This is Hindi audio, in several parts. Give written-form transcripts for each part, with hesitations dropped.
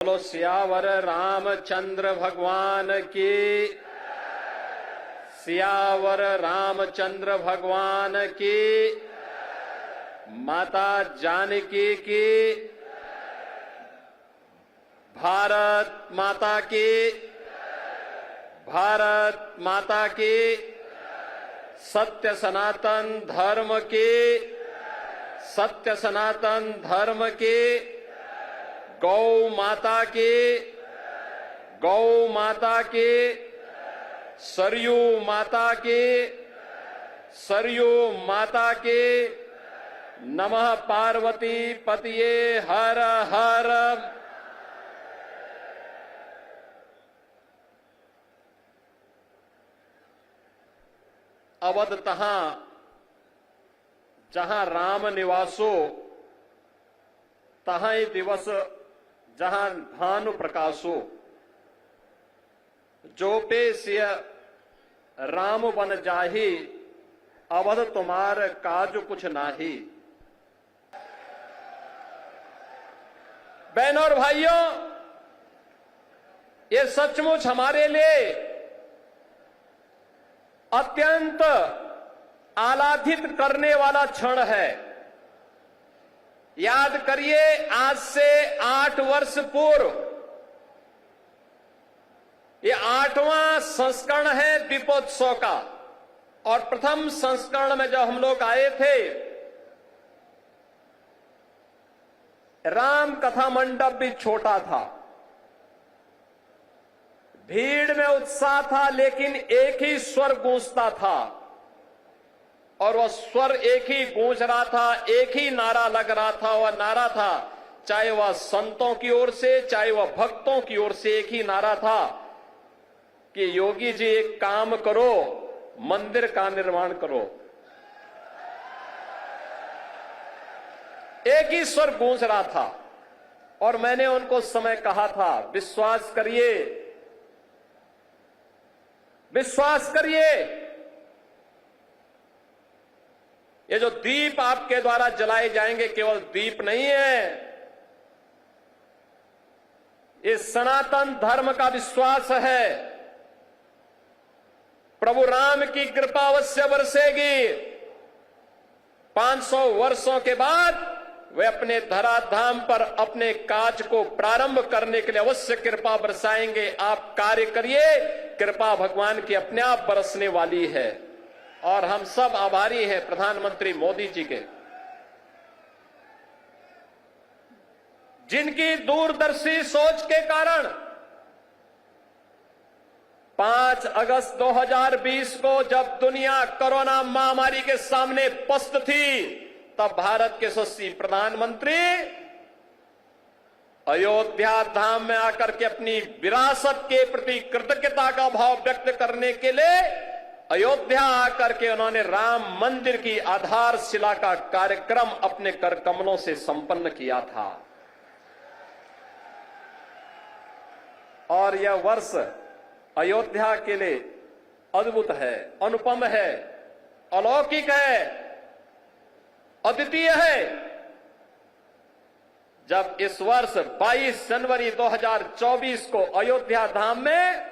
बोलो सियावर रामचंद्र भगवान की, सियावर रामचंद्र भगवान की, माता जानकी की, भारत माता की, भारत माता की, सत्य सनातन धर्म की, सत्य सनातन धर्म की, गौ माता की, गौ माता की, सरयू माता की, सरयू माता की, नमः पार्वती पतिये हर हर। अवध तहां जहां राम निवासो तहां ही दिवस जहां भानु प्रकाशो, जो पे सिय राम बन जाही, अवध तुम्हार काज कुछ नाही। बहनों और भाइयों, ये सचमुच हमारे लिए अत्यंत आह्लादित करने वाला क्षण है। याद करिए, आज से 8 वर्ष पूर्व ये 8वां संस्करण है दीपोत्सव का, और प्रथम संस्करण में जब हम लोग आए थे, राम कथा मंडप भी छोटा था, भीड़ में उत्साह था, लेकिन एक ही स्वर गूंजता था, और वह स्वर एक ही गूंज रहा था, एक ही नारा लग रहा था। वह नारा था, चाहे वह संतों की ओर से, चाहे वह भक्तों की ओर से, एक ही नारा था कि योगी जी एक काम करो, मंदिर का निर्माण करो। एक ही स्वर गूंज रहा था, और मैंने उनको उस समय कहा था, विश्वास करिए, विश्वास करिए, ये जो दीप आपके द्वारा जलाए जाएंगे केवल दीप नहीं है, ये सनातन धर्म का विश्वास है। प्रभु राम की कृपा अवश्य बरसेगी। 500 वर्षों के बाद वे अपने धराधाम पर अपने काज को प्रारंभ करने के लिए अवश्य कृपा बरसाएंगे। आप कार्य करिए, कृपा भगवान की अपने आप बरसने वाली है, और हम सब आभारी हैं प्रधानमंत्री मोदी जी के, जिनकी दूरदर्शी सोच के कारण 5 अगस्त 2020 को जब दुनिया कोरोना महामारी के सामने पस्त थी, तब भारत के यशस्वी प्रधानमंत्री अयोध्या धाम में आकर के अपनी विरासत के प्रति कृतज्ञता का भाव व्यक्त करने के लिए अयोध्या आकर के उन्होंने राम मंदिर की आधारशिला का कार्यक्रम अपने कर कमलों से संपन्न किया था। और यह वर्ष अयोध्या के लिए अद्भुत है, अनुपम है, अलौकिक है, अद्वितीय है। जब इस वर्ष 22 जनवरी 2024 को अयोध्या धाम में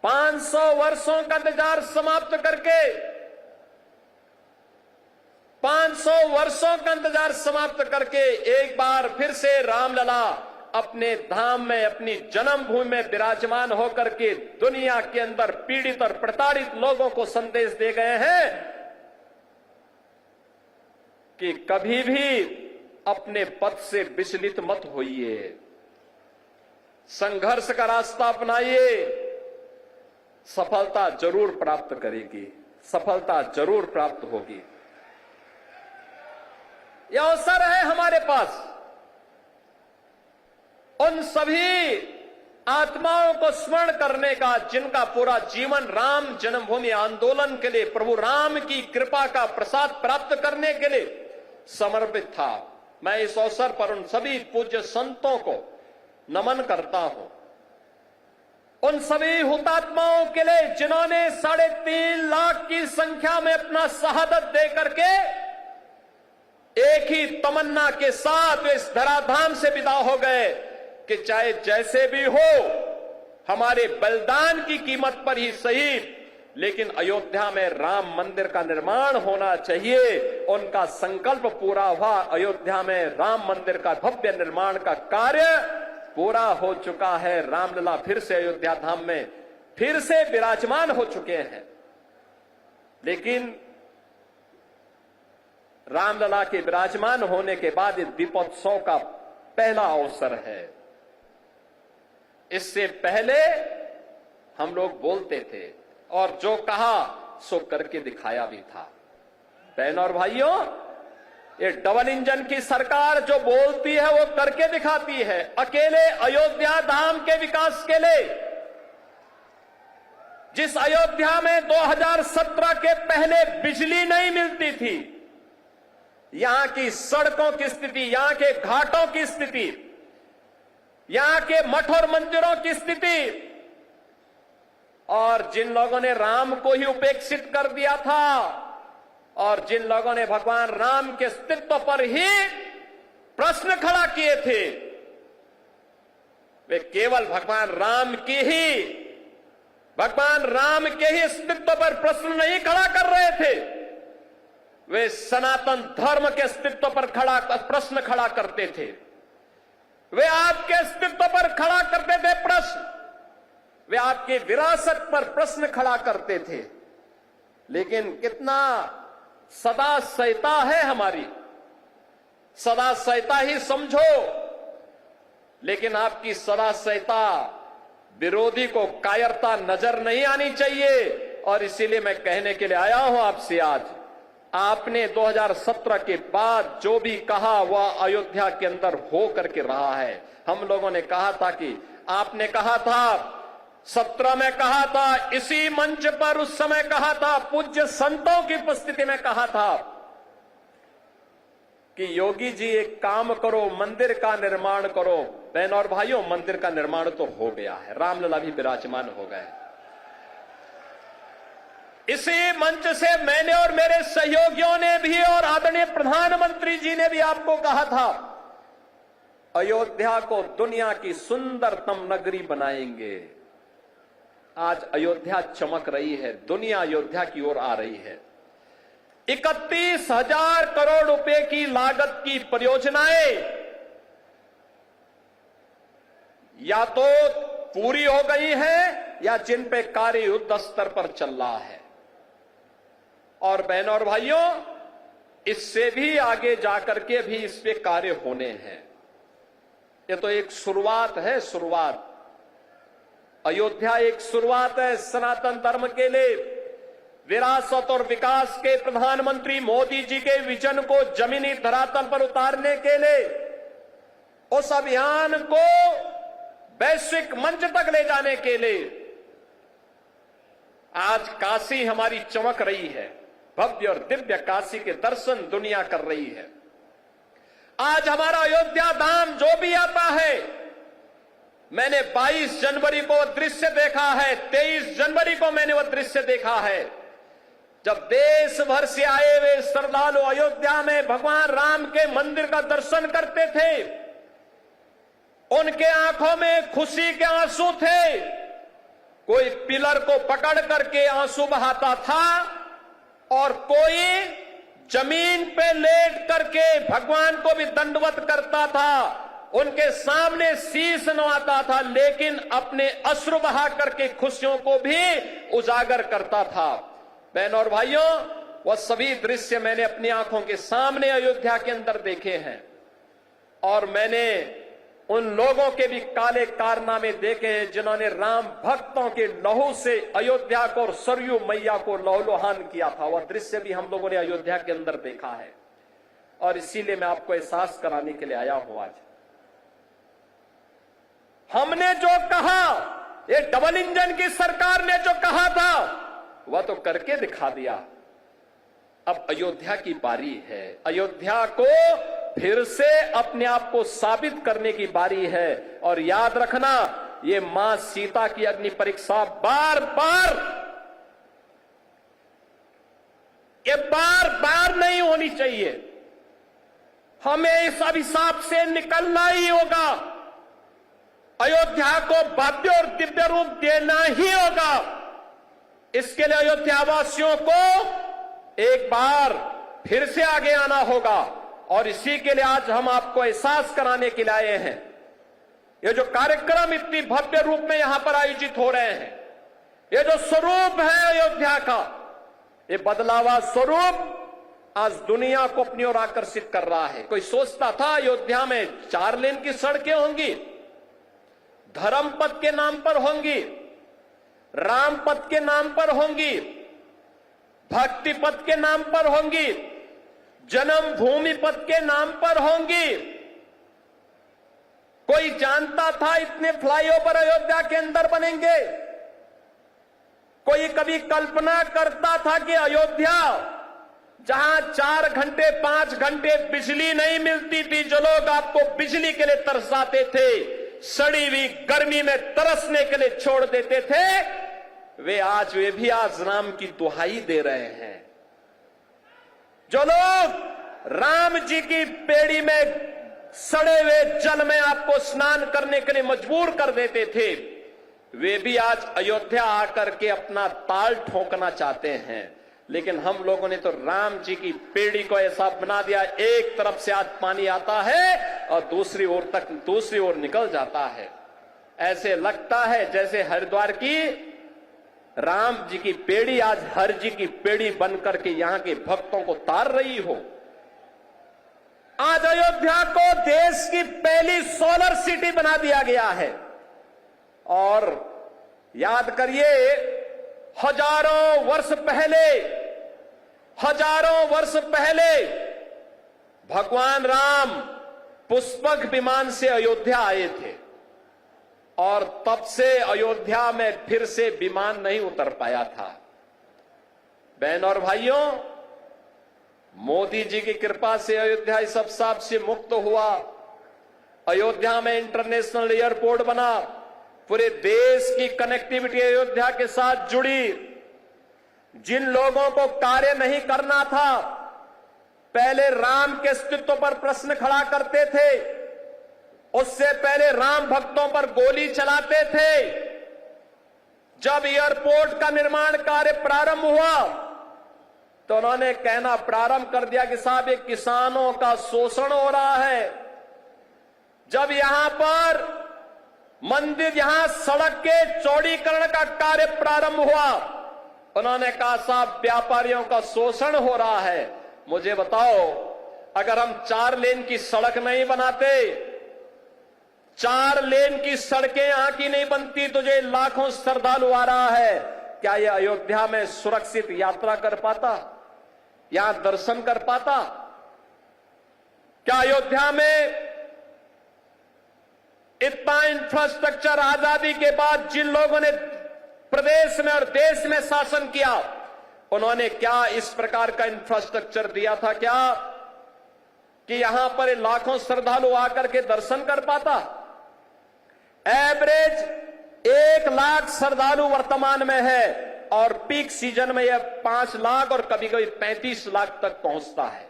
500 वर्षों का इंतजार समाप्त करके, 500 वर्षों का इंतजार समाप्त करके एक बार फिर से रामलला अपने धाम में, अपनी जन्मभूमि में विराजमान होकर के दुनिया के अंदर पीड़ित और प्रताड़ित लोगों को संदेश दे गए हैं कि कभी भी अपने पथ से विचलित मत होइए, संघर्ष का रास्ता अपनाइए, सफलता जरूर प्राप्त करेगी, सफलता जरूर प्राप्त होगी। यह अवसर है हमारे पास उन सभी आत्माओं को स्मरण करने का, जिनका पूरा जीवन राम जन्मभूमि आंदोलन के लिए, प्रभु राम की कृपा का प्रसाद प्राप्त करने के लिए समर्पित था। मैं इस अवसर पर उन सभी पूज्य संतों को नमन करता हूं, उन सभी हुतात्माओं के लिए जिन्होंने 3.5 लाख की संख्या में अपना शहादत दे करके एक ही तमन्ना के साथ वे इस धराधाम से विदा हो गए कि चाहे जैसे भी हो, हमारे बलिदान की कीमत पर ही सही, लेकिन अयोध्या में राम मंदिर का निर्माण होना चाहिए। उनका संकल्प पूरा हुआ। अयोध्या में राम मंदिर का भव्य निर्माण का कार्य पूरा हो चुका है। रामलला फिर से अयोध्या धाम में फिर से विराजमान हो चुके हैं। लेकिन रामलला के विराजमान होने के बाद इस दीपोत्सव का पहला अवसर है। इससे पहले हम लोग बोलते थे और जो कहा सो करके दिखाया भी था। बहनों और भाइयों, ये डबल इंजन की सरकार जो बोलती है वो करके दिखाती है। अकेले अयोध्या धाम के विकास के लिए, जिस अयोध्या में 2017 के पहले बिजली नहीं मिलती थी, यहां की सड़कों की स्थिति, यहां के घाटों की स्थिति, यहां के मठ और मंदिरों की स्थिति, और जिन लोगों ने राम को ही उपेक्षित कर दिया था और जिन लोगों ने भगवान राम के अस्तित्व पर ही प्रश्न खड़ा किए थे, वे केवल भगवान राम के ही अस्तित्व पर प्रश्न नहीं खड़ा कर रहे थे, वे सनातन धर्म के अस्तित्व पर प्रश्न खड़ा करते थे। वे आपके अस्तित्व पर खड़ा करते थे प्रश्न, वे आपकी विरासत पर प्रश्न खड़ा करते थे। लेकिन कितना सदा सहता है हमारी, सदा सहता ही समझो, लेकिन आपकी सदा सहता विरोधी को कायरता नजर नहीं आनी चाहिए। और इसीलिए मैं कहने के लिए आया हूं आपसे आज, आपने 2017 के बाद जो भी कहा वह अयोध्या के अंदर हो करके रहा है। हम लोगों ने कहा था कि आपने कहा था 17 में कहा था, इसी मंच पर उस समय कहा था, पूज्य संतों की उपस्थिति में कहा था कि योगी जी एक काम करो, मंदिर का निर्माण करो। बहनों और भाइयों, मंदिर का निर्माण तो हो गया है, रामलला भी विराजमान हो गए। इसी मंच से मैंने और मेरे सहयोगियों ने भी और आदरणीय प्रधानमंत्री जी ने भी आपको कहा था, अयोध्या को दुनिया की सुंदरतम नगरी बनाएंगे। आज अयोध्या चमक रही है, दुनिया अयोध्या की ओर आ रही है। 31,000 करोड़ रुपए की लागत की परियोजनाएं या तो पूरी हो गई है या जिन पे कार्य युद्ध स्तर पर चल रहा है। और बहनों और भाइयों, इससे भी आगे जाकर के भी इस पे कार्य होने हैं। ये तो एक शुरुआत है, शुरुआत। अयोध्या एक शुरुआत है सनातन धर्म के लिए। विरासत और विकास के प्रधानमंत्री मोदी जी के विजन को जमीनी धरातल पर उतारने के लिए, उस अभियान को वैश्विक मंच तक ले जाने के लिए आज काशी हमारी चमक रही है। भव्य और दिव्य काशी के दर्शन दुनिया कर रही है। आज हमारा अयोध्या धाम जो भी आता है, मैंने 22 जनवरी को दृश्य देखा है, 23 जनवरी को मैंने वह दृश्य देखा है, जब देश भर से आए हुए श्रद्धालु अयोध्या में भगवान राम के मंदिर का दर्शन करते थे। उनके आंखों में खुशी के आंसू थे। कोई पिलर को पकड़ करके आंसू बहाता था और कोई जमीन पे लेट करके भगवान को भी दंडवत करता था। उनके सामने शीश नवाता था, लेकिन अपने अश्रु बहा करके खुशियों को भी उजागर करता था। बहनों और भाइयों, वह सभी दृश्य मैंने अपनी आंखों के सामने अयोध्या के अंदर देखे हैं। और मैंने उन लोगों के भी काले कारनामे देखे हैं जिन्होंने राम भक्तों के लहू से अयोध्या को और सरयू मैया को लहूलुहान किया था। वह दृश्य भी हम लोगों ने अयोध्या के अंदर देखा है। और इसीलिए मैं आपको एहसास कराने के लिए आया हूं आज। हमने जो कहा, ये डबल इंजन की सरकार ने जो कहा था, वह तो करके दिखा दिया। अब अयोध्या की बारी है। अयोध्या को फिर से अपने आप को साबित करने की बारी है। और याद रखना, ये मां सीता की अग्नि परीक्षा बार बार नहीं होनी चाहिए। हमें इस अभिशाप से निकलना ही होगा। अयोध्या को भव्य और दिव्य रूप देना ही होगा। इसके लिए अयोध्यावासियों को एक बार फिर से आगे आना होगा और इसी के लिए आज हम आपको एहसास कराने के लिए आए हैं। ये जो कार्यक्रम इतनी भव्य रूप में यहां पर आयोजित हो रहे हैं, ये जो स्वरूप है अयोध्या का, ये बदलावा स्वरूप आज दुनिया को अपनी ओर आकर्षित कर रहा है। कोई सोचता था अयोध्या में 4 लेन की सड़कें होंगी, धर्म पथ के नाम पर होंगी, राम पथ के नाम पर होंगी, भक्ति पथ के नाम पर होंगी, जन्मभूमि पथ के नाम पर होंगी। कोई जानता था इतने फ्लाईओवर अयोध्या के अंदर बनेंगे? कोई कभी कल्पना करता था कि अयोध्या जहां 4 घंटे 5 घंटे बिजली नहीं मिलती थी, जो लोग आपको बिजली के लिए तरसाते थे, सड़ी हुई गर्मी में तरसने के लिए छोड़ देते थे, वे भी आज राम की दुहाई दे रहे हैं। जो लोग राम जी की पेड़ी में सड़े हुए जल में आपको स्नान करने के लिए मजबूर कर देते थे, वे भी आज अयोध्या आकर के अपना ताल ठोकना चाहते हैं। लेकिन हम लोगों ने तो राम जी की पेड़ी को ऐसा बना दिया, एक तरफ से आज पानी आता है और दूसरी ओर निकल जाता है। ऐसे लगता है जैसे हरिद्वार की राम जी की पेड़ी आज हर जी की पेड़ी बनकर के यहां के भक्तों को तार रही हो। आज अयोध्या को देश की पहली सोलर सिटी बना दिया गया है। और याद करिए, हजारों वर्ष पहले भगवान राम पुष्पक विमान से अयोध्या आए थे और तब से अयोध्या में फिर से विमान नहीं उतर पाया था। बहन और भाइयों, मोदी जी की कृपा से अयोध्या इस अभिशाप से मुक्त हुआ। अयोध्या में इंटरनेशनल एयरपोर्ट बना, पूरे देश की कनेक्टिविटी अयोध्या के साथ जुड़ी। जिन लोगों को कार्य नहीं करना था, पहले राम के अस्तित्व पर प्रश्न खड़ा करते थे, उससे पहले राम भक्तों पर गोली चलाते थे, जब एयरपोर्ट का निर्माण कार्य प्रारंभ हुआ तो उन्होंने कहना प्रारंभ कर दिया कि साहब ये किसानों का शोषण हो रहा है। जब यहां पर मंदिर, यहां सड़क के चौड़ीकरण का कार्य प्रारंभ हुआ, उन्होंने कहा साहब व्यापारियों का शोषण हो रहा है। मुझे बताओ, अगर हम 4 लेन की सड़क नहीं बनाते, 4 लेन की सड़कें यहां की नहीं बनती, तो जो लाखों श्रद्धालु आ रहा है, क्या यह अयोध्या में सुरक्षित यात्रा कर पाता, यहां दर्शन कर पाता? क्या अयोध्या में इतना इंफ्रास्ट्रक्चर आजादी के बाद जिन लोगों ने प्रदेश में और देश में शासन किया, उन्होंने क्या इस प्रकार का इंफ्रास्ट्रक्चर दिया था क्या कि यहां पर लाखों श्रद्धालु आकर के दर्शन कर पाता? एवरेज 1 लाख श्रद्धालु वर्तमान में है और पीक सीजन में यह 5 लाख और कभी कभी 35 लाख तक पहुंचता है।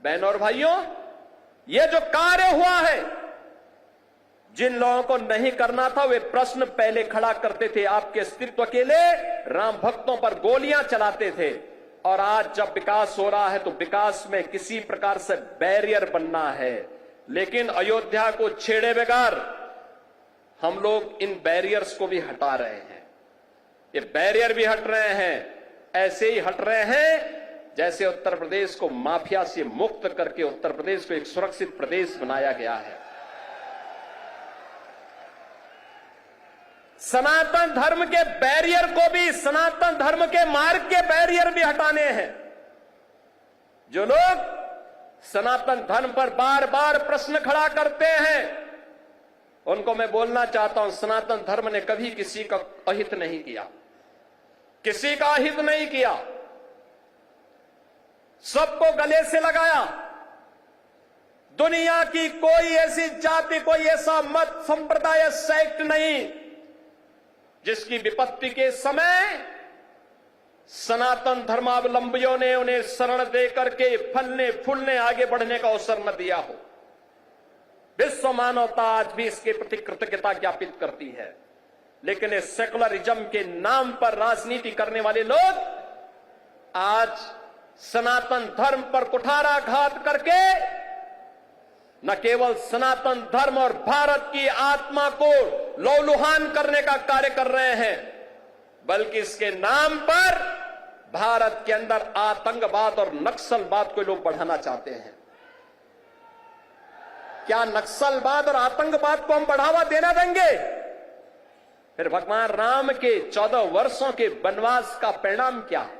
बहनों और भाइयों, यह जो कार्य हुआ है, जिन लोगों को नहीं करना था वे प्रश्न पहले खड़ा करते थे, आपके अस्तित्व के लिए राम भक्तों पर गोलियां चलाते थे। और आज जब विकास हो रहा है तो विकास में किसी प्रकार से बैरियर बनना है, लेकिन अयोध्या को छेड़े बगैर हम लोग इन बैरियर्स को भी हटा रहे हैं। ये बैरियर भी हट रहे हैं, ऐसे ही हट रहे हैं जैसे उत्तर प्रदेश को माफिया से मुक्त करके उत्तर प्रदेश को एक सुरक्षित प्रदेश बनाया गया है। सनातन धर्म के बैरियर को भी, सनातन धर्म के मार्ग के बैरियर भी हटाने हैं। जो लोग सनातन धर्म पर बार बार प्रश्न खड़ा करते हैं, उनको मैं बोलना चाहता हूं, सनातन धर्म ने कभी किसी का अहित नहीं किया, किसी का अहित नहीं किया, सबको गले से लगाया। दुनिया की कोई ऐसी जाति, कोई ऐसा मत, संप्रदाय, सेक्ट नहीं जिसकी विपत्ति के समय सनातन धर्मावलंबियों ने उन्हें शरण दे करके फलने फूलने आगे बढ़ने का अवसर न दिया हो। विश्व मानवता आज भी इसके प्रति कृतज्ञता ज्ञापित करती है, लेकिन इस सेकुलरिज्म के नाम पर राजनीति करने वाले लोग आज सनातन धर्म पर कुठाराघात करके न केवल सनातन धर्म और भारत की आत्मा को लौलुहान करने का कार्य कर रहे हैं, बल्कि इसके नाम पर भारत के अंदर आतंकवाद और नक्सलवाद को लोग बढ़ाना चाहते हैं। क्या नक्सलवाद और आतंकवाद को हम बढ़ावा देना देंगे? फिर भगवान राम के 14 वर्षों के वनवास का परिणाम क्या है?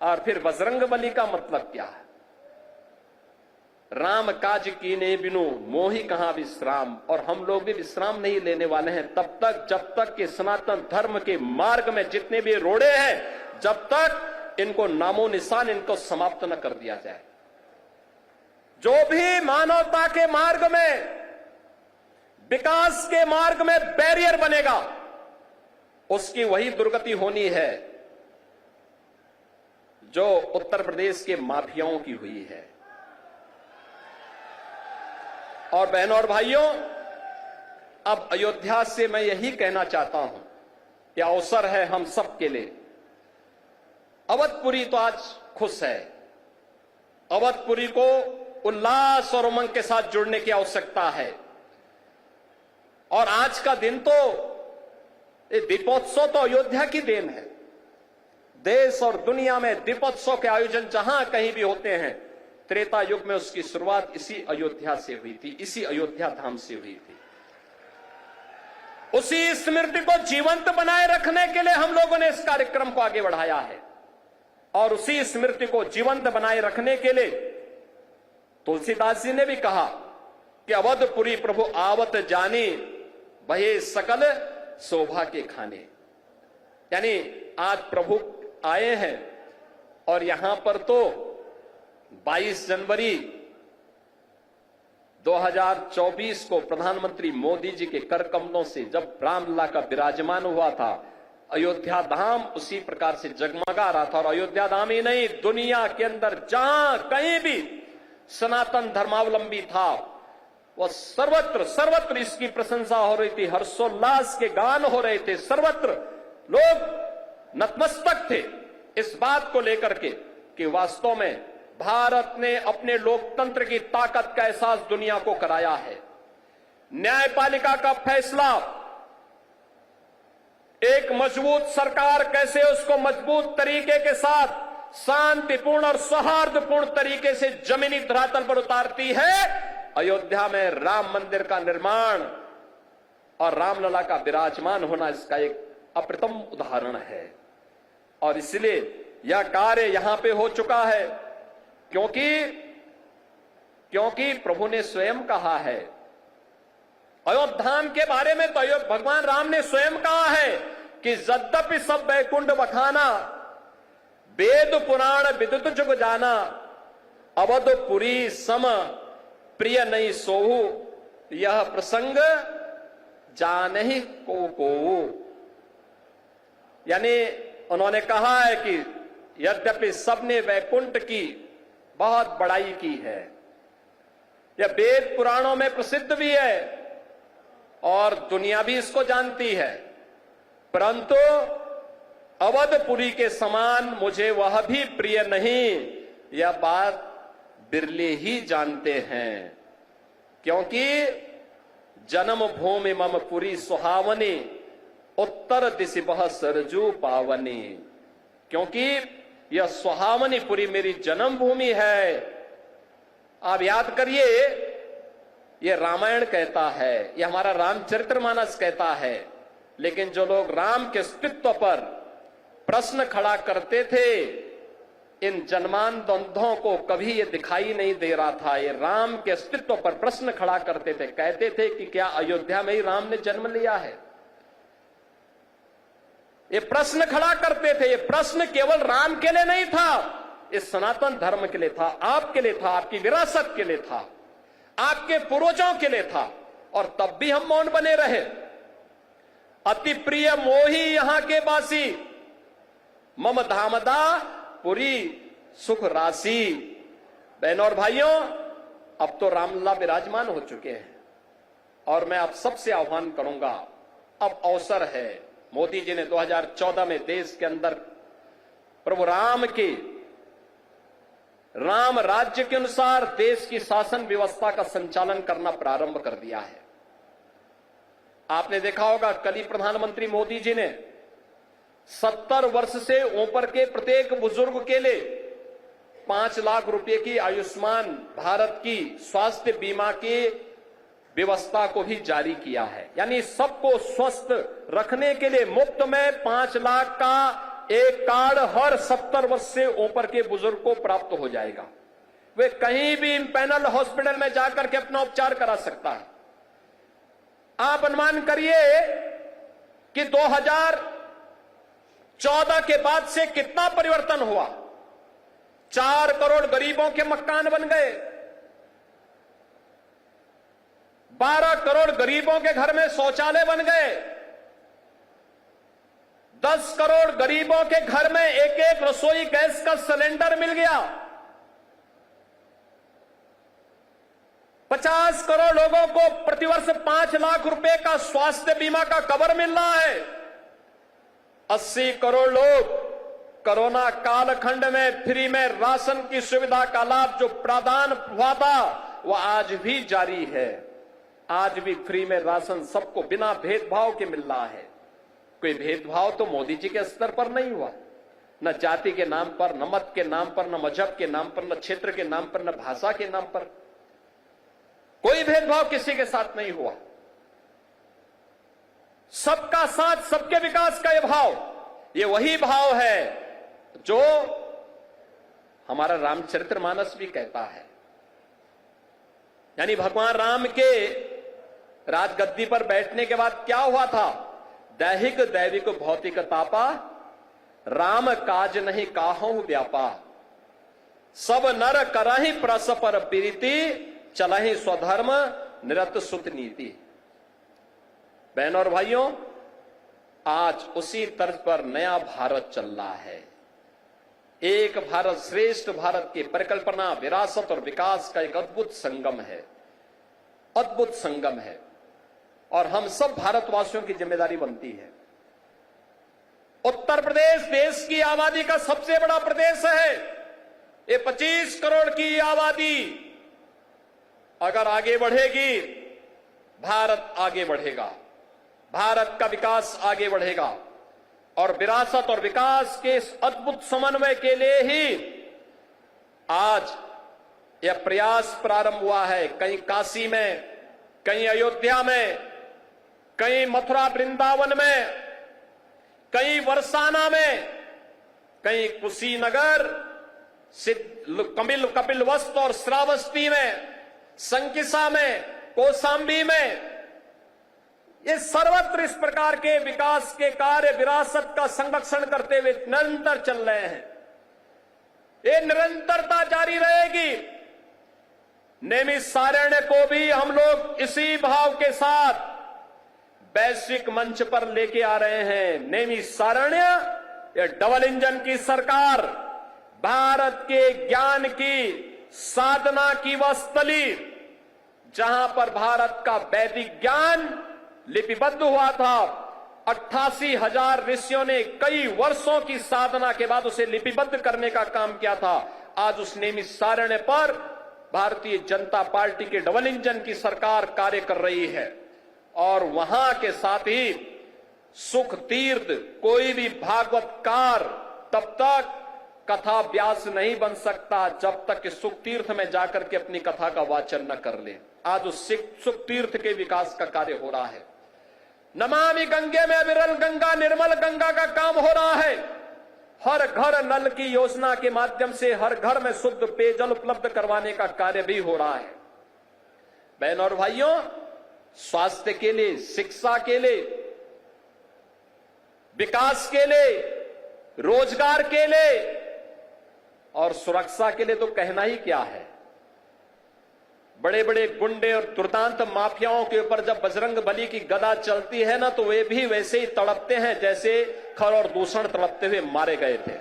और फिर बजरंगबली का मतलब क्या है? राम काज कीने बिनु मोहि कहां विश्राम। और हम लोग भी विश्राम नहीं लेने वाले हैं तब तक जब तक कि सनातन धर्म के मार्ग में जितने भी रोड़े हैं, जब तक इनको नामो निशान इनको समाप्त न कर दिया जाए। जो भी मानवता के मार्ग में, विकास के मार्ग में बैरियर बनेगा, उसकी वही दुर्गति होनी है जो उत्तर प्रदेश के माफियाओं की हुई है। और बहनों और भाइयों, अब अयोध्या से मैं यही कहना चाहता हूं, यह अवसर है हम सब के लिए। अवधपुरी तो आज खुश है, अवधपुरी को उल्लास और उमंग के साथ जुड़ने की आवश्यकता है। और आज का दिन तो दीपोत्सव तो अयोध्या की देन है। देश और दुनिया में दीपोत्सव के आयोजन जहां कहीं भी होते हैं, त्रेता युग में उसकी शुरुआत इसी अयोध्या से हुई थी, इसी अयोध्या धाम से हुई थी। उसी स्मृति को जीवंत बनाए रखने के लिए हम लोगों ने इस कार्यक्रम को आगे बढ़ाया है। और उसी स्मृति को जीवंत बनाए रखने के लिए तुलसीदास जी ने भी कहा कि अवधपुरी प्रभु आवत जानी, भये सकल शोभा के खाने। यानी आज प्रभु आए हैं और यहां पर तो 22 जनवरी 2024 को प्रधानमंत्री मोदी जी के कर कमलों से जब रामलला का विराजमान हुआ था, अयोध्या धाम उसी प्रकार से जगमगा रहा था। और अयोध्या धाम ही नहीं, दुनिया के अंदर जहां कहीं भी सनातन धर्मावलंबी था, वह सर्वत्र इसकी प्रशंसा हो रही थी, हर्षोल्लास के गान हो रहे थे, सर्वत्र लोग नतमस्तक थे इस बात को लेकर के कि वास्तव में भारत ने अपने लोकतंत्र की ताकत का एहसास दुनिया को कराया है। न्यायपालिका का फैसला, एक मजबूत सरकार कैसे उसको मजबूत तरीके के साथ शांतिपूर्ण और सौहार्दपूर्ण तरीके से जमीनी धरातल पर उतारती है, अयोध्या में राम मंदिर का निर्माण और रामलला का विराजमान होना इसका एक अप्रतिम उदाहरण है। और इसलिए यह कार्य यहां पे हो चुका है क्योंकि प्रभु ने स्वयं कहा है। अयोध्या के बारे में तो भगवान राम ने स्वयं कहा है कि यद्यपि सब वैकुंठ बखाना, वेद पुराण विदित जुग जाना, अवधपुरी सम प्रिय नहीं सोहू, यह प्रसंग जानहि को। यानी उन्होंने कहा है कि यद्यपि सबने वैकुंठ की बहुत बड़ाई की है, यह वेद पुराणों में प्रसिद्ध भी है और दुनिया भी इसको जानती है, परंतु अवधपुरी के समान मुझे वह भी प्रिय नहीं, यह बात बिरले ही जानते हैं। क्योंकि जन्म भूमि मम पुरी सुहावनी, उत्तर दिशि बह सरजू पावनी। क्योंकि यह सुहावनी पुरी मेरी जन्म भूमि है। आप याद करिए, यह रामायण कहता है, यह हमारा रामचरितमानस कहता है, लेकिन जो लोग राम के अस्तित्व पर प्रश्न खड़ा करते थे, इन जन्मांतों को कभी ये दिखाई नहीं दे रहा था। ये राम के अस्तित्व पर प्रश्न खड़ा करते थे, कहते थे कि क्या अयोध्या में ही राम ने जन्म लिया है। ये प्रश्न खड़ा करते थे। ये प्रश्न केवल राम के लिए नहीं था, इस सनातन धर्म के लिए था, आपके लिए था, आपकी विरासत के लिए था, आपके पूर्वजों के लिए था। और तब भी हम मौन बने रहे। अति प्रिय मोही यहां के वासी, मम धामदा पुरी सुख राशि। बहनों और भाइयों, अब तो रामलला विराजमान हो चुके हैं और मैं आप सबसे आह्वान करूंगा, अब अवसर है। मोदी जी ने 2014 में देश के अंदर प्रभु राम के राम राज्य के अनुसार देश की शासन व्यवस्था का संचालन करना प्रारंभ कर दिया है। आपने देखा होगा, कल ही प्रधानमंत्री मोदी जी ने 70 वर्ष से ऊपर के प्रत्येक बुजुर्ग के लिए 5 लाख रुपए की आयुष्मान भारत की स्वास्थ्य बीमा की व्यवस्था को भी जारी किया है। यानी सबको स्वस्थ रखने के लिए मुफ्त में 5 लाख का एक कार्ड हर 70 वर्ष से ऊपर के बुजुर्ग को प्राप्त हो जाएगा। वे कहीं भी पैनल हॉस्पिटल में जाकर के अपना उपचार करा सकता है। आप अनुमान करिए कि 2014 के बाद से कितना परिवर्तन हुआ। 4 करोड़ गरीबों के मकान बन गए, 12 करोड़ गरीबों के घर में शौचालय बन गए, 10 करोड़ गरीबों के घर में एक एक रसोई गैस का सिलेंडर मिल गया, 50 करोड़ लोगों को प्रतिवर्ष 5 लाख रुपए का स्वास्थ्य बीमा का कवर मिल रहा है, 80 करोड़ लोग कोरोना कालखंड में फ्री में राशन की सुविधा का लाभ जो प्रदान हुआ था वह आज भी जारी है। आज भी फ्री में राशन सबको बिना भेदभाव के मिल रहा है। कोई भेदभाव तो मोदी जी के स्तर पर नहीं हुआ, न जाति के नाम पर, न मत के नाम पर, न मजहब के नाम पर, न क्षेत्र के नाम पर, न भाषा के नाम पर। कोई भेदभाव किसी के साथ नहीं हुआ। सबका साथ, सबके विकास का यह भाव, ये वही भाव है जो हमारा रामचरितमानस भी कहता है। यानी भगवान राम के राजगद्दी पर बैठने के बाद क्या हुआ था? दैहिक दैविक भौतिक तापा, राम काज नहीं काहू व्यापा, सब नर करहि परस्पर प्रीति, चलहि स्वधर्म निरत सुत नीति। बहनों और भाइयों, आज उसी तर्ज पर नया भारत चल रहा है। एक भारत श्रेष्ठ भारत की परिकल्पना, विरासत और विकास का एक अद्भुत संगम है, अद्भुत संगम है और हम सब भारतवासियों की जिम्मेदारी बनती है। उत्तर प्रदेश देश की आबादी का सबसे बड़ा प्रदेश है। ये 25 करोड़ की आबादी अगर आगे बढ़ेगी, भारत आगे बढ़ेगा, भारत का विकास आगे बढ़ेगा। और विरासत और विकास के इस अद्भुत समन्वय के लिए ही आज यह प्रयास प्रारंभ हुआ है। कहीं काशी में, कहीं अयोध्या में, कहीं मथुरा वृंदावन में, कहीं बरसाना में, कहीं कुशीनगर, कपिलवस्तु और श्रावस्ती में, संकिसा में, कौशांबी में, ये सर्वत्र इस प्रकार के विकास के कार्य विरासत का संरक्षण करते हुए निरंतर चल रहे हैं। ये निरंतरता जारी रहेगी। नैमिषारण्य को भी हम लोग इसी भाव के साथ वैश्विक मंच पर लेके आ रहे हैं। नैमिषारण्य ये डबल इंजन की सरकार, भारत के ज्ञान की साधना की वह स्थली जहां पर भारत का वैदिक ज्ञान लिपिबद्ध हुआ था। 88,000 ऋषियों ने कई वर्षों की साधना के बाद उसे लिपिबद्ध करने का काम किया था। आज उस नैमिषारण्य पर भारतीय जनता पार्टी के डबल इंजन की सरकार कार्य कर रही है और वहां के साथ ही सुख तीर्थ, कोई भी भागवतकार तब तक कथा व्यास नहीं बन सकता जब तक कि सुख तीर्थ में जाकर के अपनी कथा का वाचन न कर ले। आज उस सुख तीर्थ के विकास का कार्य हो रहा है। नमामि गंगे में विरल गंगा, निर्मल गंगा का काम हो रहा है। हर घर नल की योजना के माध्यम से हर घर में शुद्ध पेयजल उपलब्ध करवाने का कार्य भी हो रहा है। बहनों और भाइयों, स्वास्थ्य के लिए, शिक्षा के लिए, विकास के लिए, रोजगार के लिए और सुरक्षा के लिए तो कहना ही क्या है। बड़े बड़े गुंडे और दुर्दांत माफियाओं के ऊपर जब बजरंग बली की गदा चलती है ना, तो वे भी वैसे ही तड़पते हैं जैसे खर और दूषण तड़पते हुए मारे गए थे।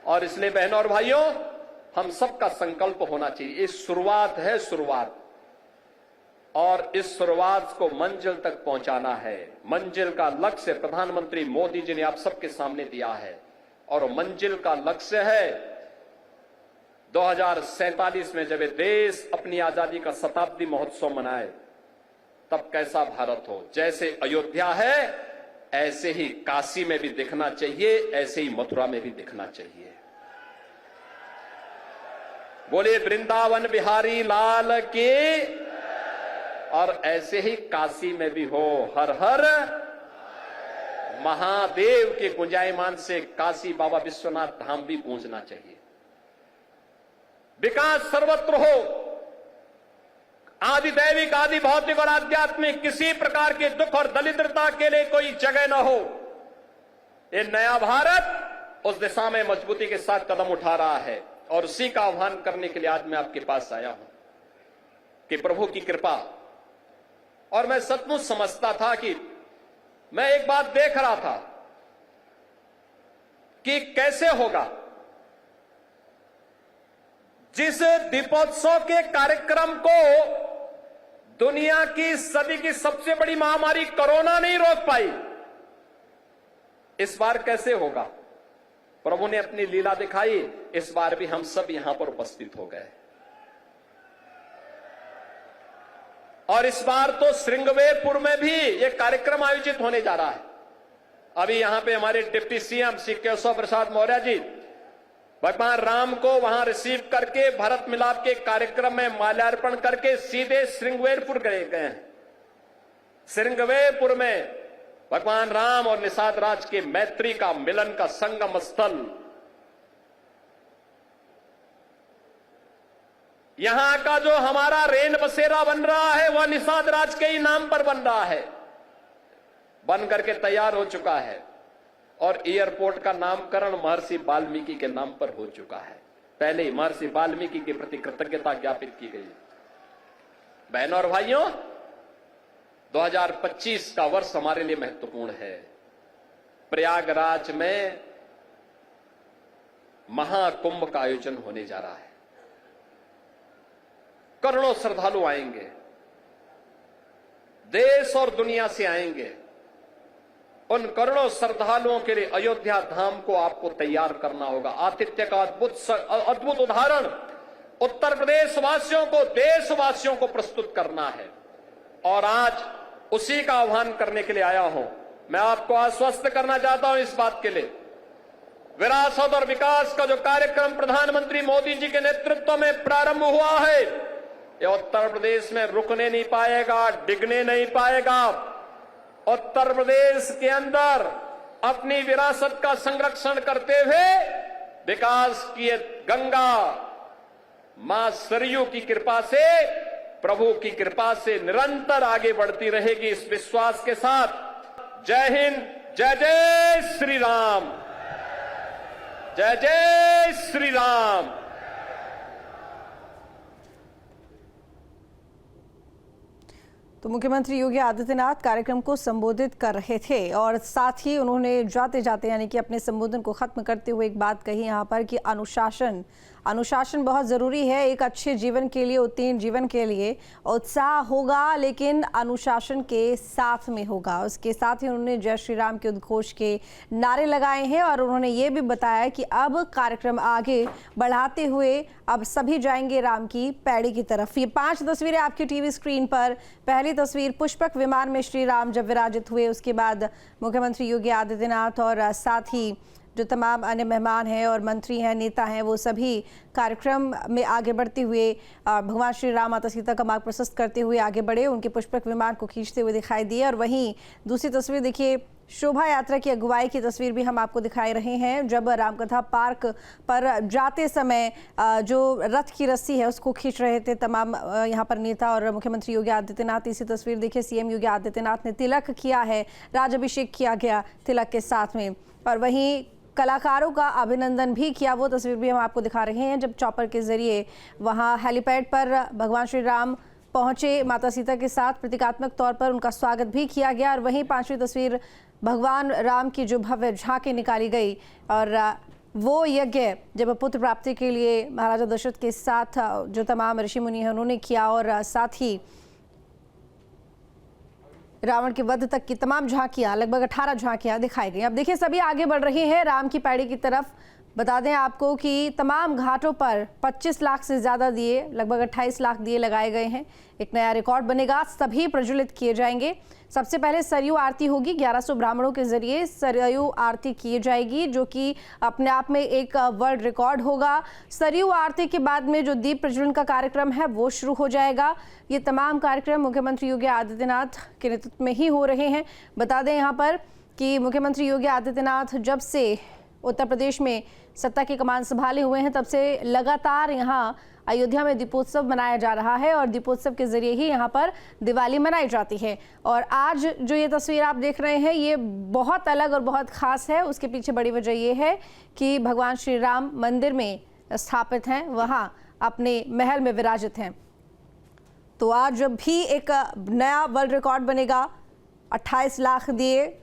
और इसलिए बहनों और भाइयों, हम सबका संकल्प होना चाहिए। ये शुरुआत है, शुरुआत, और इस शुरुआत को मंजिल तक पहुंचाना है। मंजिल का लक्ष्य प्रधानमंत्री मोदी जी ने आप सबके सामने दिया है, और मंजिल का लक्ष्य है 2047 में जब ये देश अपनी आजादी का शताब्दी महोत्सव मनाए, तब कैसा भारत हो। जैसे अयोध्या है ऐसे ही काशी में भी दिखना चाहिए, ऐसे ही मथुरा में भी दिखना चाहिए। बोले वृंदावन बिहारी लाल की, और ऐसे ही काशी में भी हो हर हर महादेव के गुंजायमान से काशी बाबा विश्वनाथ धाम भी गूंजना चाहिए। विकास सर्वत्र हो, आदि दैविक, आदि भौतिक और आध्यात्मिक, किसी प्रकार के दुख और दरिद्रता के लिए कोई जगह न हो। ये नया भारत उस दिशा में मजबूती के साथ कदम उठा रहा है, और उसी का आह्वान करने के लिए आज मैं आपके पास आया हूं कि प्रभु की कृपा। और मैं सचमुच समझता था कि मैं एक बात देख रहा था कि कैसे होगा। जिस दीपोत्सव के कार्यक्रम को दुनिया की सदी की सबसे बड़ी महामारी कोरोना नहीं रोक पाई, इस बार कैसे होगा। प्रभु ने अपनी लीला दिखाई, इस बार भी हम सब यहां पर उपस्थित हो गए। और इस बार तो श्रृंगवेरपुर में भी यह कार्यक्रम आयोजित होने जा रहा है। अभी यहां पे हमारे डिप्टी सीएम श्री केशव प्रसाद मौर्य जी भगवान राम को वहां रिसीव करके भरत मिलाप के कार्यक्रम में माल्यार्पण करके सीधे श्रृंगवेरपुर गए हैं। श्रृंगवेरपुर में भगवान राम और निषाद राज के मैत्री का मिलन का संगम स्थल। यहां का जो हमारा रेन बसेरा बन रहा है वह निषाद राज के ही नाम पर बन रहा है, बन करके तैयार हो चुका है। और एयरपोर्ट का नामकरण महर्षि वाल्मीकि के नाम पर हो चुका है। पहले ही महर्षि वाल्मीकि के प्रति कृतज्ञता ज्ञापित की गई। बहनों और भाइयों, 2025 का वर्ष हमारे लिए महत्वपूर्ण है। प्रयागराज में महाकुंभ का आयोजन होने जा रहा है। करोड़ों श्रद्धालु आएंगे, देश और दुनिया से आएंगे। उन करोड़ों श्रद्धालुओं के लिए अयोध्या धाम को आपको तैयार करना होगा। आतिथ्य का अद्भुत उदाहरण उत्तर प्रदेश वासियों को, देशवासियों को प्रस्तुत करना है। और आज उसी का आह्वान करने के लिए आया हूं। मैं आपको आश्वस्त करना चाहता हूं इस बात के लिए, विरासत और विकास का जो कार्यक्रम प्रधानमंत्री मोदी जी के नेतृत्व में प्रारंभ हुआ है, यह उत्तर प्रदेश में रुकने नहीं पाएगा, डिगने नहीं पाएगा। उत्तर प्रदेश के अंदर अपनी विरासत का संरक्षण करते हुए विकास की गंगा मां सरयू की कृपा से, प्रभु की कृपा से निरंतर आगे बढ़ती रहेगी। इस विश्वास के साथ जय हिंद, जय जय श्री राम, जय जय श्री राम। तो मुख्यमंत्री योगी आदित्यनाथ कार्यक्रम को संबोधित कर रहे थे, और साथ ही उन्होंने जाते जाते यानी कि अपने संबोधन को खत्म करते हुए एक बात कही यहाँ पर कि अनुशासन बहुत ज़रूरी है एक अच्छे जीवन के लिए, उत्तीर्ण जीवन के लिए। उत्साह होगा लेकिन अनुशासन के साथ में होगा। उसके साथ ही उन्होंने जय श्री राम के उद्घोष के नारे लगाए हैं, और उन्होंने ये भी बताया कि अब कार्यक्रम आगे बढ़ाते हुए अब सभी जाएंगे राम की पैड़ी की तरफ। ये 5 तस्वीरें आपकी टीवी स्क्रीन पर। पहली तस्वीर पुष्पक विमान में श्री राम जब विराजित हुए, उसके बाद मुख्यमंत्री योगी आदित्यनाथ और साथ ही जो तमाम अन्य मेहमान हैं और मंत्री हैं, नेता हैं, वो सभी कार्यक्रम में आगे बढ़ते हुए भगवान श्री राम माता सीता का मार्ग प्रशस्त करते हुए आगे बढ़े, उनके पुष्पक विमान को खींचते हुए दिखाई दिए। और वहीं दूसरी तस्वीर देखिए, शोभा यात्रा की अगुवाई की तस्वीर भी हम आपको दिखाई रहे हैं, जब रामकथा पार्क पर जाते समय जो रथ की रस्सी है उसको खींच रहे थे तमाम यहाँ पर नेता और मुख्यमंत्री योगी आदित्यनाथ। इसी तस्वीर देखिए, सीएम योगी आदित्यनाथ ने तिलक किया है, राज अभिषेक किया गया तिलक के साथ में। और वहीं कलाकारों का अभिनंदन भी किया। वो तस्वीर भी हम आपको दिखा रहे हैं जब चॉपर के जरिए वहां हेलीपैड पर भगवान श्री राम पहुंचे माता सीता के साथ, प्रतीकात्मक तौर पर उनका स्वागत भी किया गया। और वहीं पांचवी तस्वीर भगवान राम की जो भव्य झांकी निकाली गई और वो यज्ञ जब पुत्र प्राप्ति के लिए महाराजा दशरथ के साथ जो तमाम ऋषि मुनि हैं उन्होंने किया, और साथ ही रावण के वध तक की तमाम झांकियां, लगभग 18 झांकियां दिखाई गई। अब देखिए सभी आगे बढ़ रहे हैं राम की पैड़ी की तरफ। बता दें आपको कि तमाम घाटों पर 25 लाख से ज़्यादा दिए, लगभग 28 लाख दिए लगाए गए हैं। एक नया रिकॉर्ड बनेगा, सभी प्रज्वलित किए जाएंगे। सबसे पहले सरयू आरती होगी, 1100 ब्राह्मणों के जरिए सरयू आरती की जाएगी, जो कि अपने आप में एक वर्ल्ड रिकॉर्ड होगा। सरयू आरती के बाद में जो दीप प्रज्वलन का कार्यक्रम है वो शुरू हो जाएगा। ये तमाम कार्यक्रम मुख्यमंत्री योगी आदित्यनाथ के नेतृत्व में ही हो रहे हैं। बता दें यहाँ पर कि मुख्यमंत्री योगी आदित्यनाथ जब से उत्तर प्रदेश में सत्ता की कमान संभाले हुए हैं तब से लगातार यहाँ अयोध्या में दीपोत्सव मनाया जा रहा है और दीपोत्सव के जरिए ही यहाँ पर दिवाली मनाई जाती है। और आज जो ये तस्वीर आप देख रहे हैं ये बहुत अलग और बहुत खास है। उसके पीछे बड़ी वजह ये है कि भगवान श्री राम मंदिर में स्थापित हैं, वहाँ अपने महल में विराजित हैं। तो आज भी एक नया वर्ल्ड रिकॉर्ड बनेगा। 28 लाख दिए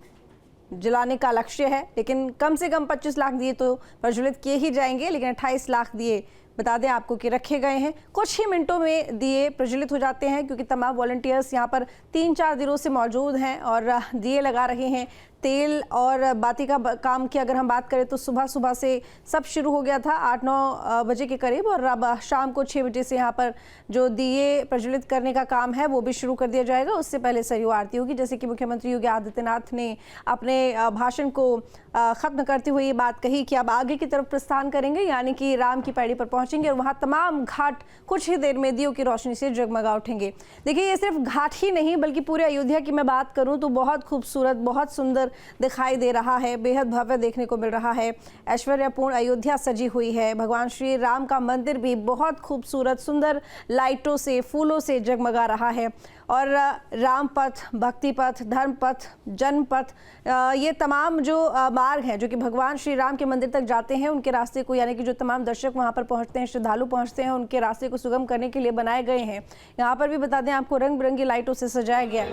जलाने का लक्ष्य है, लेकिन कम से कम 25 लाख दिए तो प्रज्वलित किए ही जाएंगे, लेकिन 28 लाख दिए बता दें आपको कि रखे गए हैं। कुछ ही मिनटों में दिए प्रज्वलित हो जाते हैं क्योंकि तमाम वॉलंटियर्स यहाँ पर 3-4 दिनों से मौजूद हैं और दिए लगा रहे हैं। तेल और बाती का काम की अगर हम बात करें तो सुबह सुबह से सब शुरू हो गया था 8-9 बजे के करीब, और अब शाम को 6 बजे से यहाँ पर जो दिए प्रज्वलित करने का काम है वो भी शुरू कर दिया जाएगा। उससे पहले सरयू आरती होगी, जैसे कि मुख्यमंत्री योगी आदित्यनाथ ने अपने भाषण को ख़त्म करते हुए ये बात कही कि अब आगे की तरफ प्रस्थान करेंगे, यानी कि राम की पैड़ी पर पहुंचेंगे और वहाँ तमाम घाट कुछ ही देर में दियों की रोशनी से जगमगा उठेंगे। देखिए ये सिर्फ घाट ही नहीं बल्कि पूरे अयोध्या की मैं बात करूँ तो बहुत खूबसूरत, बहुत सुंदर दिखाई दे रहा है, बेहद भव्य देखने को मिल रहा है। ऐश्वर्यपूर्ण अयोध्या सजी हुई है। भगवान श्री राम का मंदिर भी बहुत खूबसूरत, सुंदर लाइटों से, फूलों से जगमगा रहा है। और राम पथ, भक्ति पथ, धर्म पथ, जन्म पथ, ये तमाम जो मार्ग हैं जो कि भगवान श्री राम के मंदिर तक जाते हैं, उनके रास्ते को, यानी कि जो तमाम दर्शक वहां पर पहुंचते हैं, श्रद्धालु पहुंचते हैं, उनके रास्ते को सुगम करने के लिए बनाए गए हैं। यहाँ पर भी बता दें आपको रंग बिरंगी लाइटों से सजाया गया है।